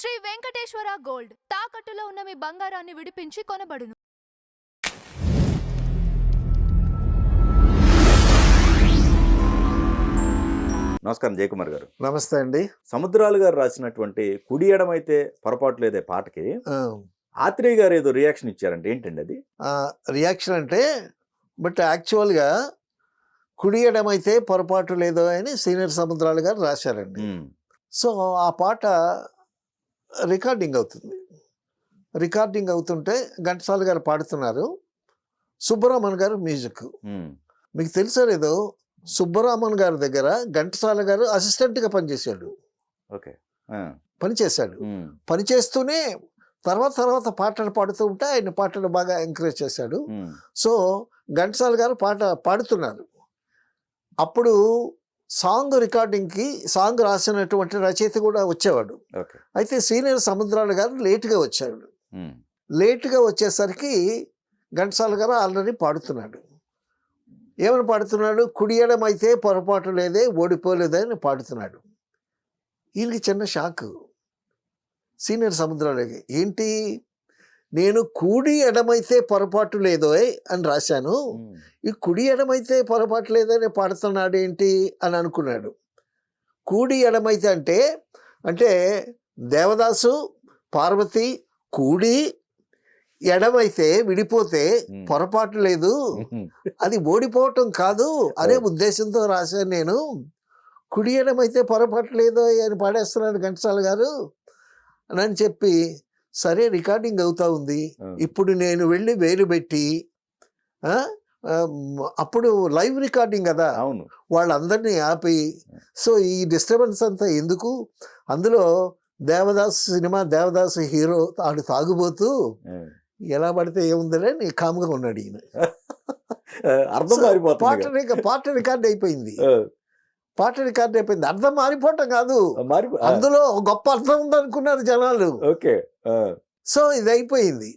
Shri Venkateswara gold తాకట్టులో ఉన్న మీ బంగారాన్ని విడిపించి కొనబడును. నమస్కారం జయకుమార్ గారు. నమస్తే అండి. సముద్రాలు గారు రాసినటువంటి కుడి ఎడమైతే పొరపాటు లేదే పాటకి ఆత్రేయ గారు ఏదో రియాక్షన్ ఇచ్చారంటే ఏంటండి అది? రియాక్షన్ అంటే బట్ యాక్చువల్గా కుడి ఎడమైతే పొరపాటు లేదో అని సీనియర్ సముద్రాలు గారు రాశారండి. సో ఆ పాట రికార్డింగ్ అవుతుంది. రికార్డింగ్ అవుతుంటే ఘంటసాల గారు పాడుతున్నారు, సుబ్బరామన్ గారు మ్యూజిక్. మీకు తెలుసా లేదో, సుబ్బరామన్ గారి దగ్గర ఘంటసాల గారు అసిస్టెంట్గా పనిచేశాడు. ఓకే, పనిచేశాడు. పనిచేస్తూనే తర్వాత పాటలు పాడుతూ ఉంటే ఆయన పాటలు బాగా ఎంకరేజ్ చేశాడు. సో ఘంటసాల గారు పాట పాడుతున్నారు. అప్పుడు సాంగ్ రికార్డింగ్కి సాంగ్ రాసినటువంటి రచయిత కూడా వచ్చేవాడు. అయితే సీనియర్ సముద్రాల గారు లేటుగా వచ్చాడు. లేటుగా వచ్చేసరికి ఘంటసాల గారు ఆల్రెడీ పాడుతున్నాడు. ఏమని పాడుతున్నాడు? కుడియడమైతే పొరపాటు లేదే ఓడిపోలేదని పాడుతున్నాడు. వీళ్ళకి చిన్న షాక్. సీనియర్ సముద్రాలకి ఏంటి, నేను కుడి ఎడమైతే పొరపాటు లేదో అని రాశాను, ఈ కుడి ఎడమైతే పొరపాటు లేదని పాడుతున్నాడు ఏంటి అని అనుకున్నాడు. కుడి ఎడమైతే అంటే దేవదాసు పార్వతి కూడి ఎడమైతే విడిపోతే పొరపాటు లేదు, అది ఓడిపోవటం కాదు అనే ఉద్దేశంతో రాశాను నేను. కుడి ఎడమైతే పొరపాటు లేదు అని పాడేస్తున్నాడు ఘంటసాల గారు అని చెప్పి, సరే రికార్డింగ్ అవుతా ఉంది, ఇప్పుడు నేను వెళ్ళి వేలు పెట్టి అప్పుడు లైవ్ రికార్డింగ్ కదా, అవును, వాళ్ళందరినీ ఆపి, సో ఈ డిస్టర్బెన్స్ అంతా ఎందుకు, అందులో దేవదాస్ సినిమా, దేవదాస్ హీరో ఆడు తాగుబోతూ ఎలా పడితే ఏముందలే నీ కామ్గా ఉన్నాడు ఈయన. పాట రికార్డ్ అయిపోయింది. పాట రికార్డ్ అయిపోయింది. అర్థం మారిపోవటం కాదు, అందులో గొప్ప అర్థం ఉందనుకున్నారు జనాలు. ఓకే, సో ఇది అయిపోయింది.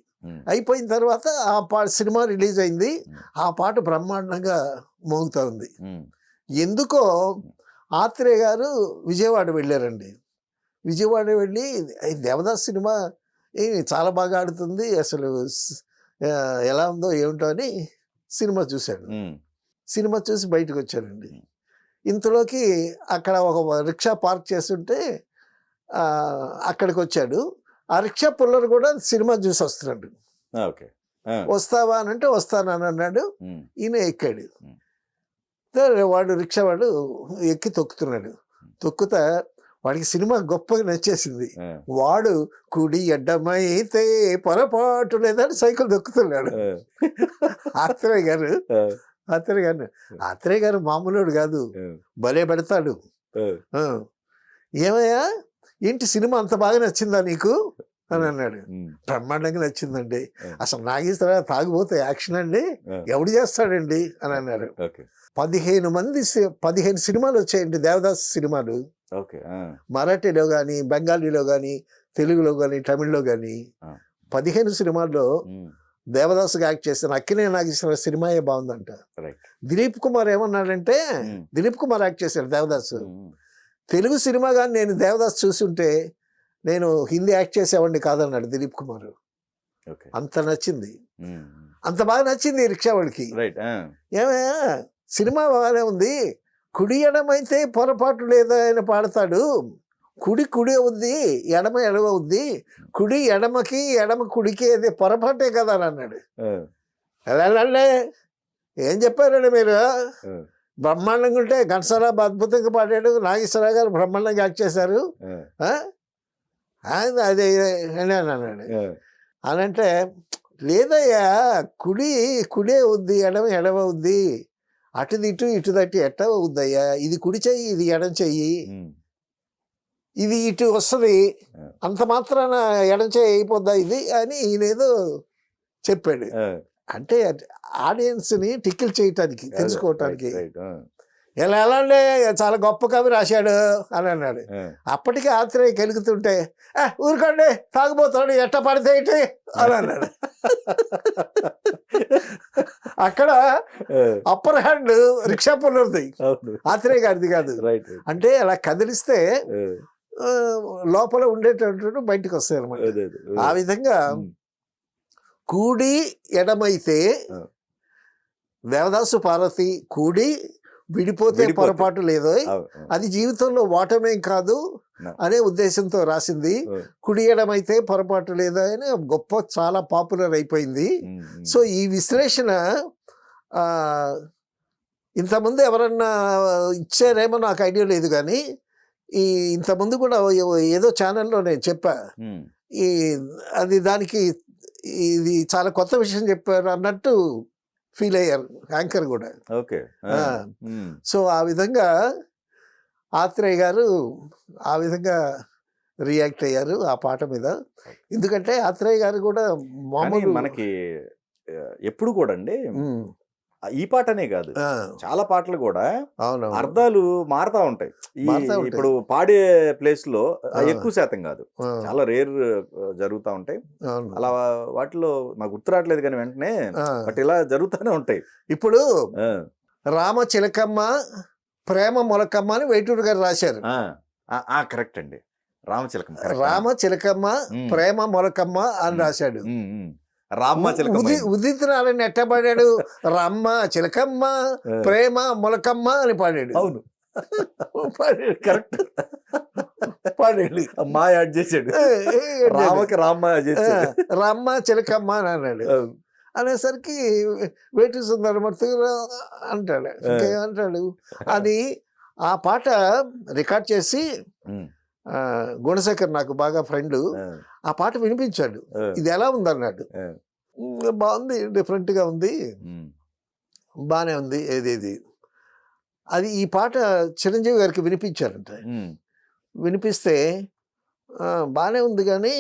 అయిపోయిన తర్వాత ఆ సినిమా రిలీజ్ అయింది. ఆ పాట బ్రహ్మాండంగా మోగుతా ఉంది. ఎందుకో ఆత్రేయ గారు విజయవాడ వెళ్ళారండి. విజయవాడ వెళ్ళి దేవదాస్ సినిమా చాలా బాగా ఆడుతుంది, అసలు ఎలా ఉందో ఏమిటో అని సినిమా చూశాడు. సినిమా చూసి బయటకు వచ్చాడండి. ఇంతలోకి అక్కడ ఒక రిక్షా పార్క్ చేస్తుంటే అక్కడికి వచ్చాడు. ఆ రిక్షా పుల్లర్ కూడా సినిమా చూసి వస్తున్నాడు. వస్తావా అని అంటే వస్తానని అన్నాడు. ఈయన ఎక్కాడు. వాడు రిక్షా వాడు ఎక్కి తొక్కుతున్నాడు. తొక్కుతా వాడికి సినిమా గొప్పగా నచ్చేసింది. వాడు కుడి ఎడ్డమైతే పొరపాటు లేదని సైకిల్ తొక్కుతున్నాడు. ఆత్రేయ గారు మామూలుడు కాదు, భలే పెడతాడు. ఏమయ్యా ఏంటి సినిమా అంత బాగా నచ్చిందా నీకు అని అన్నాడు. బ్రహ్మాండంగా నచ్చిందండి, అసలు నాగేశ్వరరావు తాగిపోతే యాక్షన్ అండి, ఎవడు చేస్తాడండి అని అన్నాడు. 15 సినిమాలు వచ్చాయండి దేవదాస్ సినిమాలు. మరాఠీలో కానీ, బెంగాలీలో కానీ, తెలుగులో కానీ, తమిళ్లో కానీ 15 సినిమాల్లో దేవదాసుగా యాక్ట్ చేసిన అక్కినే నాగేశ్వర సినిమాయే బాగుందంట. దిలీప్ కుమార్ ఏమన్నాడంటే, దిలీప్ కుమార్ యాక్ట్ చేశాడు దేవదాసు. తెలుగు సినిమా కానీ నేను దేవదాస్ చూస్తుంటే నేను హిందీ యాక్ట్ చేసేవాడిని కాదన్నాడు దిలీప్ కుమార్. అంత నచ్చింది, అంత బాగా నచ్చింది రిక్షావాడికి. ఏమయ్యా సినిమా బాగానే ఉంది, కుడి ఎడమైతే పొరపాటు లేదా అని పాడతాడు, కుడి అవుద్ది, ఎడమ అవుద్ది, కుడి ఎడమకి ఎడమ కుడికి అది పొరపాటే కదా అని అన్నాడు. ఎలా ఏం చెప్పారండి మీరు, బ్రహ్మాండంగా ఉంటే ఘంటసాల అద్భుతంగా పాడాడు, నాగేశ్వరరావు గారు బ్రహ్మాండంగా యాక్ట్ చేశారు, అదే అని అన్నాడు. అని అంటే లేదయ్యా, కుడే అవుద్ది, ఎడమ అవుద్ది, అటుది ఇటు దట్టి ఎట్ట అవుద్దయ్యా, ఇది కుడి చెయ్యి, ఇది ఎడం చెయ్యి, ఇది ఇటు వస్తుంది, అంత మాత్రాన ఎడం చెయ్యి అయిపోద్దా ఇది అని ఈయనేదో చెప్పాడు. అంటే ఆడియన్స్ని టిక్కిల్ చేయటానికి, తెలుసుకోవటానికి. ఎలా అంటే చాలా గొప్ప కవి రాశాడు అని అన్నాడు. అప్పటికే ఆత్రేయ కెలుగుతుంటే ఊరుకోండి తాగుపోతాడు ఎట్ట పడితే ఏంటి అని అన్నాడు. అక్కడ అప్పర్ హ్యాండ్ రిక్షా పుల్లర్ది, ఆత్రేయ గారిది కాదు. అంటే అలా కదిలిస్తే ఆ, లోపల ఉండేటటువంటి బయటకు వస్తాయి అనమాట. అదే అదే. ఆ విధంగా ఉమ్. కూడి ఎడమైతే ఆ. దేవదాసు పార్వతి కూడి విడిపోతే విడిపోతే. పొరపాటు లేదో అవును, అవును. అది జీవితంలో ఓటమేం కాదు No. అనే ఉద్దేశంతో రాసింది. ఉమ్, కుడి ఎడమైతే పొరపాటు లేదా అని గొప్ప చాలా పాపులర్ అయిపోయింది. ఉమ్, ఉమ్. సో ఈ విశ్లేషణ ఆ, ఇంతకుముందు ఎవరన్నా ఇచ్చారేమో నాకు ఐడియా లేదు, కానీ ఈ ఇంతకుముందు కూడా ఏదో ఛానల్లో నేను చెప్పా. ఉమ్, ఈ అది దానికి ఇది చాలా కొత్త విషయం చెప్పారు అన్నట్టు ఫీల్ అయ్యారు యాంకర్ కూడా. ఓకే. ఆ. ఉమ్. సో ఆ విధంగా ఆత్రేయ గారు ఆ విధంగా రియాక్ట్ అయ్యారు ఆ పాట మీద. ఎందుకంటే ఆత్రేయ గారు కూడా కానీ మామూలు మనకి ఎప్పుడు కూడా అండి ఉమ్, ఈ పాటనే కాదు, ఆ, చాలా పాటలు కూడా అవును అర్థాలు మారుతా ఉంటాయి. మారుతా ఉంటాయి. ఇప్పుడు పాడే ప్లేస్ లో ఆ. ఎక్కువ శాతం కాదు, ఆ, చాలా రేర్ జరుగుతూ ఉంటాయి. అవును. అలా వాటిలో నాకు గుర్తు రావట్లేదు కానీ వెంటనే ఆ. బట్ ఇలా జరుగుతూనే ఉంటాయి. ఇప్పుడు ఆ, రామ చిలకమ్మ ప్రేమ మొలకమ్మ అని వేటూరు గారు రాశారు. కరెక్ట్ అండి. రామచిలకమ్మ రామ చిలకమ్మ ఉమ్. ప్రేమ మొలకమ్మ అని ఉమ్. రాశాడు. రామ్మ చిలకమ్మ ఉదిత్ నారాయణ ఎట్ట పాడాడు? రమ్మ చిలకమ్మ ఆ. ప్రేమ మొలకమ్మ అని పాడాడు. అవును, పాడాడు కరెక్ట్. పాడాడు. మా యాడ్ చేశాడు, ఏ, ఏ, ఏ, రామకి రామ్మ చేశాడు. రమ్మ చిలకమ్మ అని అన్నాడు. అవును. అనేసరికి వేటి సుందరమూర్తి అంటాడు. ఇంకేమంటాడు? అది ఆ పాట రికార్డ్ చేసి ఉమ్, గుణశేఖర్ నాకు బాగా ఫ్రెండ్, ఆ, ఆ పాట వినిపించాడు. ఆ, ఇది ఎలా ఉందన్నాడు. ఆ, బాగుంది, డిఫరెంట్గా ఉంది, ఉమ్, బాగానే ఉంది. ఏదేది అది ఈ పాట చిరంజీవి గారికి వినిపించారంట. ఉమ్, వినిపిస్తే బాగానే ఉంది కానీ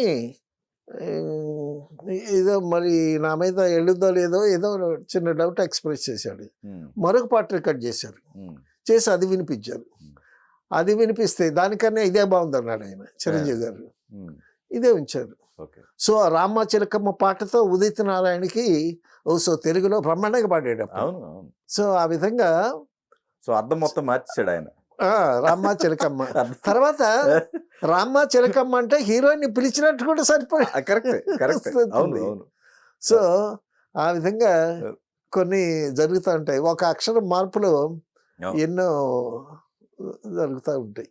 ఏదో మరి నా మీద ఎళ్ళుద్దో లేదో ఏదో చిన్న డౌట్ ఎక్స్ప్రెస్ చేశాడు. ఉమ్, మరొక పాట రికార్డ్ చేశారు, ఉమ్, చేసి అది వినిపించారు. అది వినిపిస్తే దానికన్నా ఇదే బాగుంది అన్నాడు ఆయన చిరంజీవి గారు. ఉమ్, ఇదే ఉంచారు. ఓకే. సో రామ చిలకమ్మ పాటతో ఉదిత్ నారాయణకి సో తెలుగులో బ్రహ్మాండంగా పాడాడు అప్పుడు. అవును, అవును. సో ఆ విధంగా సో అర్థం మొత్తం మార్చేశాడు ఆయన. రామ్మ చిలకమ్మ తర్వాత రామ్మ చిలకమ్మ అంటే హీరోయిన్ పిలిచినట్టు కూడా సరిపోయి కరెక్ట్, కరెక్ట్. అవును, అవును. సో ఆ విధంగా కొన్ని జరుగుతూ ఉంటాయి. ఒక అక్షరం మార్పులో అవును. ఎన్నో జరుగుతూ ఉంటాయి.